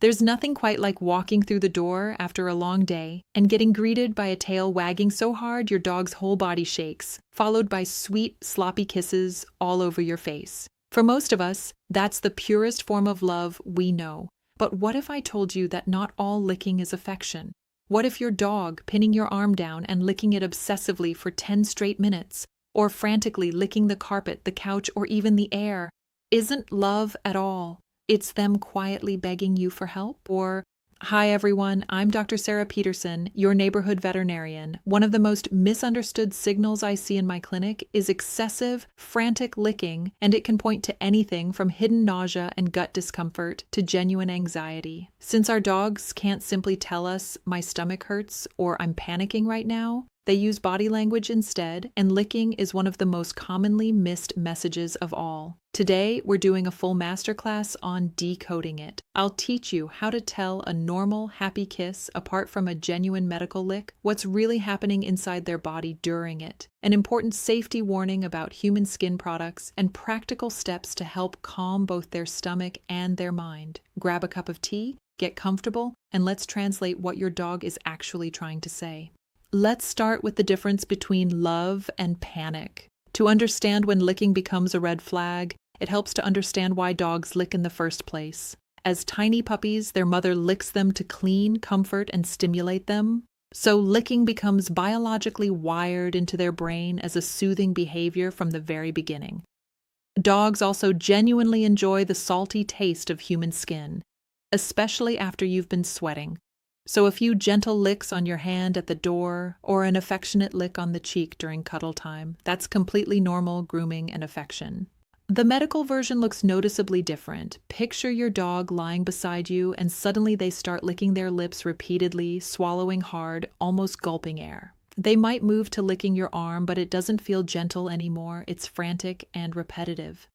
There's nothing quite like walking through the door after a long day and getting greeted by a tail wagging so hard your dog's whole body shakes, followed by sweet, sloppy kisses all over your face. For most of us, that's the purest form of love we know. But what if I told you that not all licking is affection? What if your dog pinning your arm down and licking it obsessively for 10 straight minutes, or frantically licking the carpet, the couch, or even the air, isn't love at all? It's them quietly begging you for help? Or, hi everyone, I'm Dr. Sarah Peterson, your neighborhood veterinarian. One of the most misunderstood signals I see in my clinic is excessive, frantic licking, and it can point to anything from hidden nausea and gut discomfort to genuine anxiety. Since our dogs can't simply tell us, my stomach hurts or I'm panicking right now, they use body language instead, and licking is one of the most commonly missed messages of all. Today, we're doing a full masterclass on decoding it. I'll teach you how to tell a normal, happy kiss apart from a genuine medical lick, what's really happening inside their body during it, an important safety warning about human skin products, and practical steps to help calm both their stomach and their mind. Grab a cup of tea, get comfortable, and let's translate what your dog is actually trying to say. Let's start with the difference between love and panic. To understand when licking becomes a red flag, it helps to understand why dogs lick in the first place. As tiny puppies, their mother licks them to clean, comfort, and stimulate them. So licking becomes biologically wired into their brain as a soothing behavior from the very beginning. Dogs also genuinely enjoy the salty taste of human skin, especially after you've been sweating. So a few gentle licks on your hand at the door, or an affectionate lick on the cheek during cuddle time, that's completely normal grooming and affection. The medical version looks noticeably different. Picture your dog lying beside you and suddenly they start licking their lips repeatedly, swallowing hard, almost gulping air. They might move to licking your arm, but it doesn't feel gentle anymore. It's frantic and repetitive.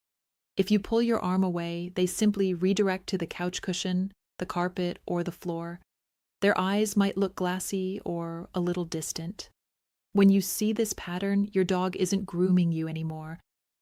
If you pull your arm away, they simply redirect to the couch cushion, the carpet, or the floor. Their eyes might look glassy or a little distant. When you see this pattern, your dog isn't grooming you anymore.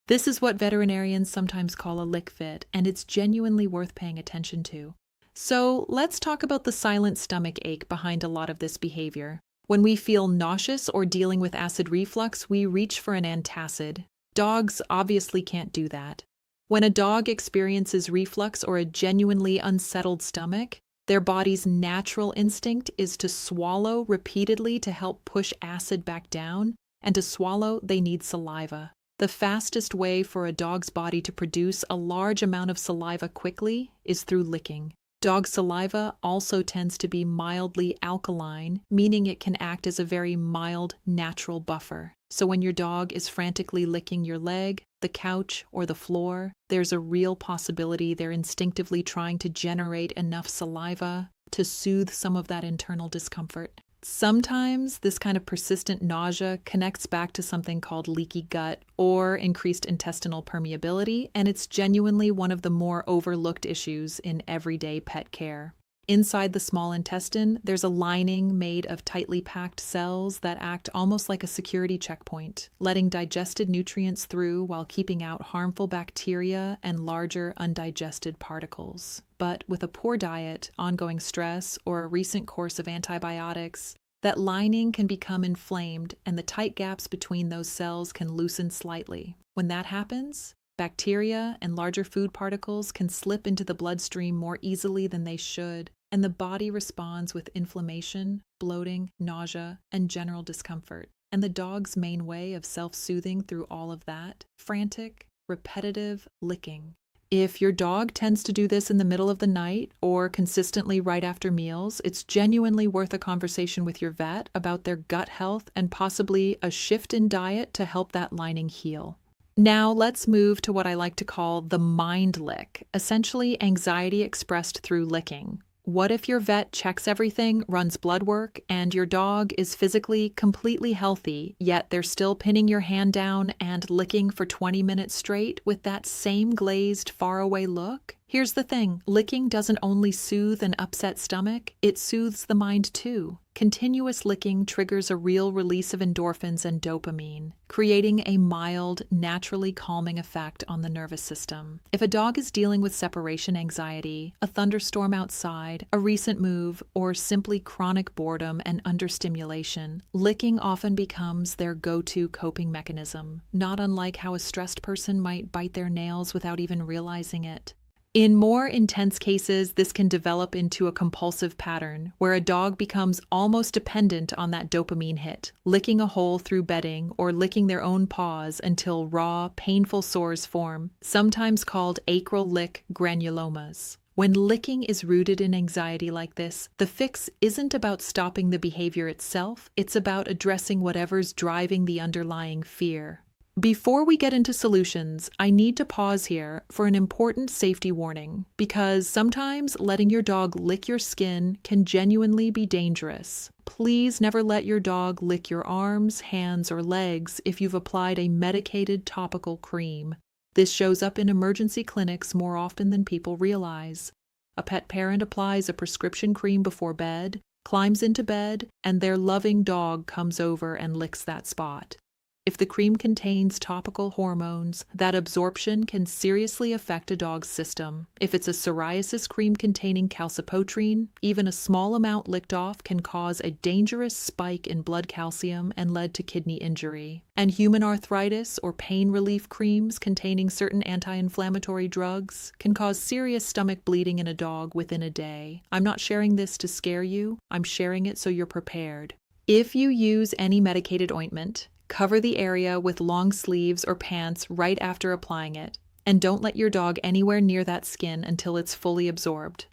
This is what veterinarians sometimes call a lick fit, and it's genuinely worth paying attention to. So let's talk about the silent stomach ache behind a lot of this behavior. When we feel nauseous or dealing with acid reflux, we reach for an antacid. Dogs obviously can't do that. When a dog experiences reflux or a genuinely unsettled stomach, their body's natural instinct is to swallow repeatedly to help push acid back down, and to swallow, they need saliva. The fastest way for a dog's body to produce a large amount of saliva quickly is through licking. Dog saliva also tends to be mildly alkaline, meaning it can act as a very mild, natural buffer. So when your dog is frantically licking your leg, the couch, or the floor, there's a real possibility they're instinctively trying to generate enough saliva to soothe some of that internal discomfort. Sometimes this kind of persistent nausea connects back to something called leaky gut or increased intestinal permeability, and it's genuinely one of the more overlooked issues in everyday pet care. Inside the small intestine, there's a lining made of tightly packed cells that act almost like a security checkpoint, letting digested nutrients through while keeping out harmful bacteria and larger undigested particles. But with a poor diet, ongoing stress, or a recent course of antibiotics, that lining can become inflamed and the tight gaps between those cells can loosen slightly. When that happens, bacteria and larger food particles can slip into the bloodstream more easily than they should, and the body responds with inflammation, bloating, nausea, and general discomfort. And the dog's main way of self-soothing through all of that? Frantic, repetitive licking. If your dog tends to do this in the middle of the night or consistently right after meals, it's genuinely worth a conversation with your vet about their gut health and possibly a shift in diet to help that lining heal. Now let's move to what I like to call the mind lick, essentially anxiety expressed through licking. What if your vet checks everything, runs blood work, and your dog is physically completely healthy, yet they're still pinning your hand down and licking for 20 minutes straight with that same glazed, faraway look? Here's the thing, licking doesn't only soothe an upset stomach, it soothes the mind too. Continuous licking triggers a real release of endorphins and dopamine, creating a mild, naturally calming effect on the nervous system. If a dog is dealing with separation anxiety, a thunderstorm outside, a recent move, or simply chronic boredom and understimulation, licking often becomes their go-to coping mechanism, not unlike how a stressed person might bite their nails without even realizing it. In more intense cases, this can develop into a compulsive pattern where a dog becomes almost dependent on that dopamine hit, licking a hole through bedding or licking their own paws until raw, painful sores form, sometimes called acral lick granulomas. When licking is rooted in anxiety like this, the fix isn't about stopping the behavior itself, it's about addressing whatever's driving the underlying fear. Before we get into solutions, I need to pause here for an important safety warning, because sometimes letting your dog lick your skin can genuinely be dangerous. Please never let your dog lick your arms, hands, or legs if you've applied a medicated topical cream. This shows up in emergency clinics more often than people realize. A pet parent applies a prescription cream before bed, climbs into bed, and their loving dog comes over and licks that spot. If the cream contains topical hormones, that absorption can seriously affect a dog's system. If it's a psoriasis cream containing calcipotriene, even a small amount licked off can cause a dangerous spike in blood calcium and lead to kidney injury. And human arthritis or pain relief creams containing certain anti-inflammatory drugs can cause serious stomach bleeding in a dog within a day. I'm not sharing this to scare you, I'm sharing it so you're prepared. If you use any medicated ointment, cover the area with long sleeves or pants right after applying it, and don't let your dog anywhere near that skin until it's fully absorbed.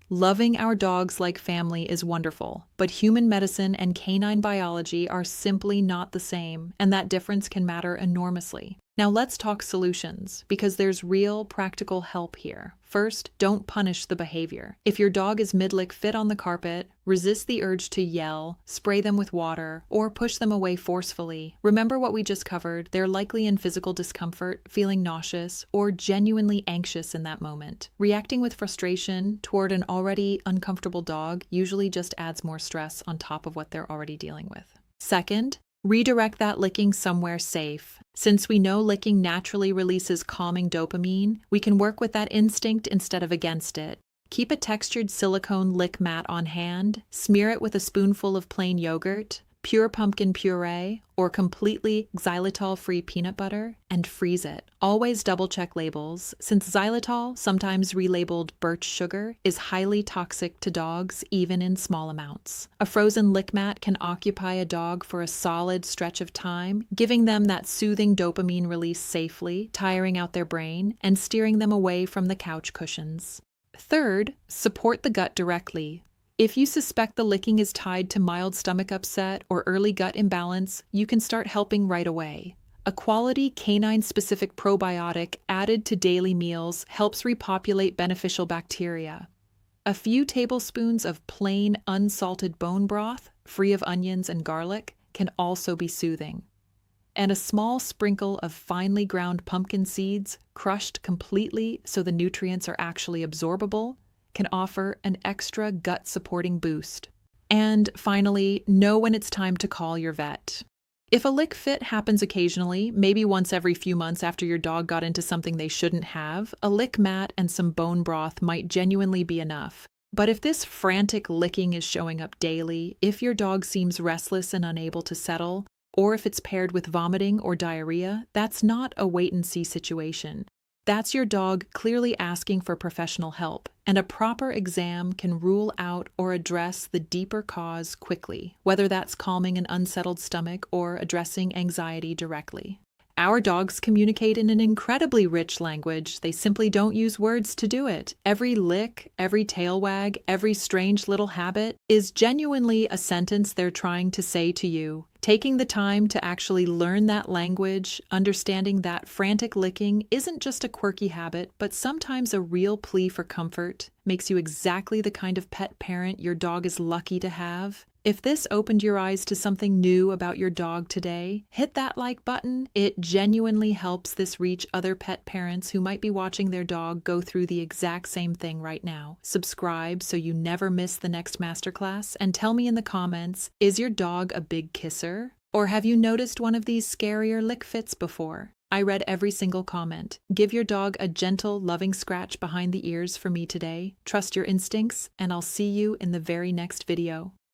Loving our dogs like family is wonderful, but human medicine and canine biology are simply not the same, and that difference can matter enormously. Now let's talk solutions, because there's real practical help here. First, don't punish the behavior. If your dog is mid-lick fit on the carpet, resist the urge to yell, spray them with water, or push them away forcefully. Remember what we just covered, they're likely in physical discomfort, feeling nauseous, or genuinely anxious in that moment. Reacting with frustration toward an already uncomfortable dog usually just adds more stress on top of what they're already dealing with. Second, redirect that licking somewhere safe. Since we know licking naturally releases calming dopamine, we can work with that instinct instead of against it. Keep a textured silicone lick mat on hand, smear it with a spoonful of plain yogurt, pure pumpkin puree, or completely xylitol-free peanut butter, and freeze it. Always double-check labels, since xylitol, sometimes relabeled birch sugar, is highly toxic to dogs even in small amounts. A frozen lick mat can occupy a dog for a solid stretch of time, giving them that soothing dopamine release safely, tiring out their brain, and steering them away from the couch cushions. Third, support the gut directly. If you suspect the licking is tied to mild stomach upset or early gut imbalance, you can start helping right away. A quality canine-specific probiotic added to daily meals helps repopulate beneficial bacteria. A few tablespoons of plain, unsalted bone broth, free of onions and garlic, can also be soothing. And a small sprinkle of finely ground pumpkin seeds, crushed completely so the nutrients are actually absorbable, can offer an extra gut-supporting boost. And finally, know when it's time to call your vet. If a lick fit happens occasionally, maybe once every few months after your dog got into something they shouldn't have, a lick mat and some bone broth might genuinely be enough. But if this frantic licking is showing up daily, if your dog seems restless and unable to settle, or if it's paired with vomiting or diarrhea, that's not a wait-and-see situation. That's your dog clearly asking for professional help, and a proper exam can rule out or address the deeper cause quickly, whether that's calming an unsettled stomach or addressing anxiety directly. Our dogs communicate in an incredibly rich language. They simply don't use words to do it. Every lick, every tail wag, every strange little habit is genuinely a sentence they're trying to say to you. Taking the time to actually learn that language, understanding that frantic licking isn't just a quirky habit, but sometimes a real plea for comfort, makes you exactly the kind of pet parent your dog is lucky to have? If this opened your eyes to something new about your dog today, hit that like button. It genuinely helps this reach other pet parents who might be watching their dog go through the exact same thing right now. Subscribe so you never miss the next masterclass, and tell me in the comments, is your dog a big kisser? Or have you noticed one of these scarier lick fits before? I read every single comment. Give your dog a gentle, loving scratch behind the ears for me today. Trust your instincts, and I'll see you in the very next video.